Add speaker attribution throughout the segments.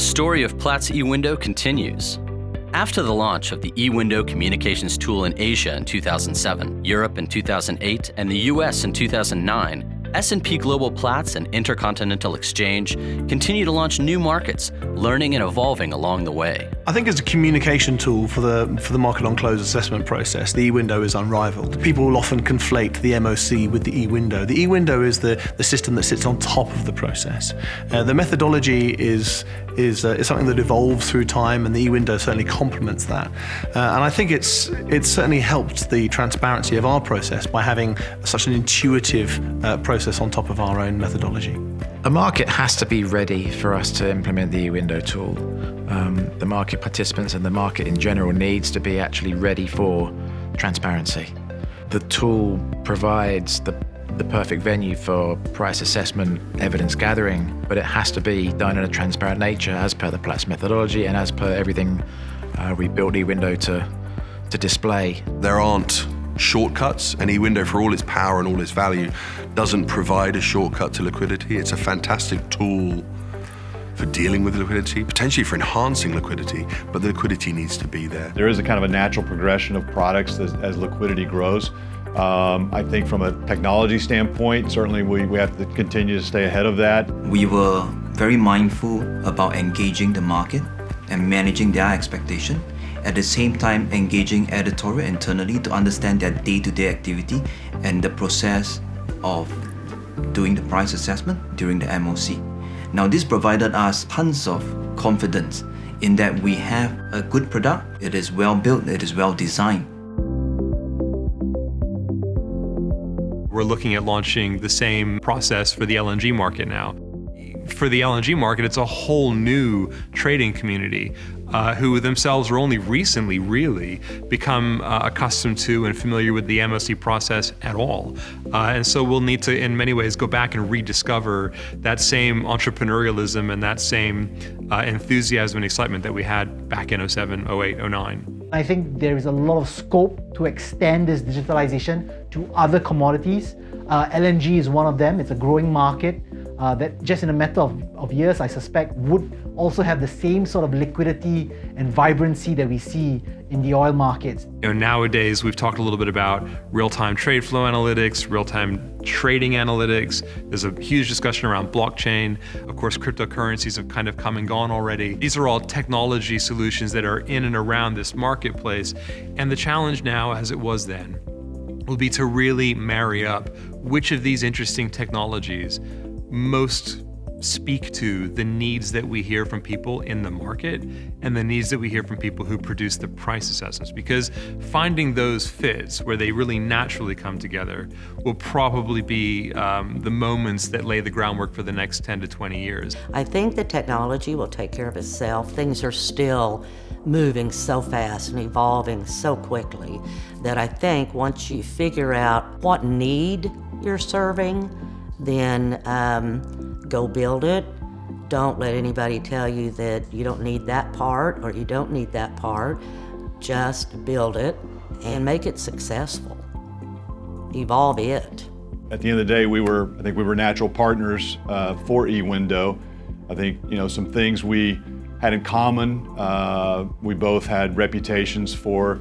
Speaker 1: story of Platts eWindow continues. After the launch of the eWindow communications tool in Asia in 2007, Europe in 2008, and the US in 2009, S&P Global Platts and Intercontinental Exchange continue to launch new markets, learning and evolving along the way.
Speaker 2: I think as a communication tool for the market on close assessment process, the eWindow is unrivaled. People will often conflate the MOC with the eWindow. The eWindow is the system that sits on top of the process. The methodology is something that evolves through time, and the eWindow certainly complements that. And I think it's certainly helped the transparency of our process by having such an intuitive process on top of our own methodology.
Speaker 3: A market has to be ready for us to implement the eWindow tool. The market participants and the market in general needs to be actually ready for transparency. The tool provides the perfect venue for price assessment, evidence gathering, but it has to be done in a transparent nature as per the Platts methodology and as per everything we built eWindow to display.
Speaker 4: There aren't shortcuts, and eWindow, for all its power and all its value, doesn't provide a shortcut to liquidity. It's a fantastic tool for dealing with liquidity, potentially for enhancing liquidity, but the liquidity needs to be there.
Speaker 5: There is a kind of a natural progression of products as liquidity grows. I think from a technology standpoint, certainly we have to continue to stay ahead of that.
Speaker 6: We were very mindful about engaging the market and managing their expectation. At the same time, engaging editorial internally to understand their day-to-day activity and the process of doing the price assessment during the MOC. Now, this provided us tons of confidence in that we have a good product, it is well built, it is well designed.
Speaker 7: We're looking at launching the same process for the LNG market now. For the LNG market, it's a whole new trading community who themselves are only recently really become accustomed to and familiar with the MOC process at all. And so we'll need to, in many ways, go back and rediscover that same entrepreneurialism and that same enthusiasm and excitement that we had back in 07, 08, 09.
Speaker 8: I think there is a lot of scope to extend this digitalization to other commodities. LNG is one of them. It's a growing market that just in a matter of years, I suspect, would also have the same sort of liquidity and vibrancy that we see in the oil markets.
Speaker 7: Nowadays, we've talked a little bit about real-time trade flow analytics, real-time trading analytics. There's a huge discussion around blockchain. Of course, cryptocurrencies have kind of come and gone already. These are all technology solutions that are in and around this marketplace. And the challenge now, as it was then, will be to really marry up which of these interesting technologies most speak to the needs that we hear from people in the market and the needs that we hear from people who produce the price assessments. Because finding those fits where they really naturally come together will probably be the moments that lay the groundwork for the next 10 to 20 years.
Speaker 9: I think the technology will take care of itself. Things are still moving so fast and evolving so quickly that I think once you figure out what need you're serving, then go build it. Don't let anybody tell you that you don't need that part or you don't need that part. Just build it and make it successful. Evolve it.
Speaker 5: At the end of the day, I think we were natural partners for eWindow. I think some things we had in common. We both had reputations for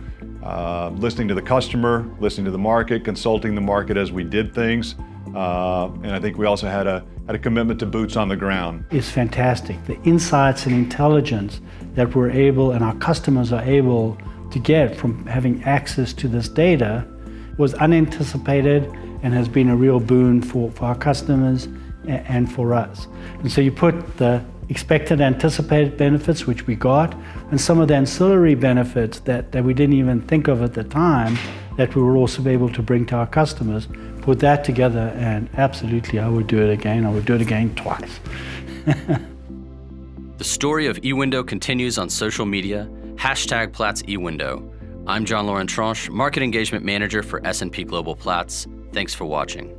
Speaker 5: listening to the customer, listening to the market, consulting the market as we did things. And I think we also had a commitment to boots on the ground.
Speaker 10: It's fantastic. The insights and intelligence that we're able and our customers are able to get from having access to this data was unanticipated and has been a real boon for our customers and for us. And so you put the expected anticipated benefits, which we got, and some of the ancillary benefits that we didn't even think of at the time that we were also able to bring to our customers, put that together, and absolutely I would do it again. I would do it again twice.
Speaker 1: The story of eWindow continues on social media, #Platts eWindow. I'm John Laurent Tranche, Market Engagement Manager for S&P Global Platts. Thanks for watching.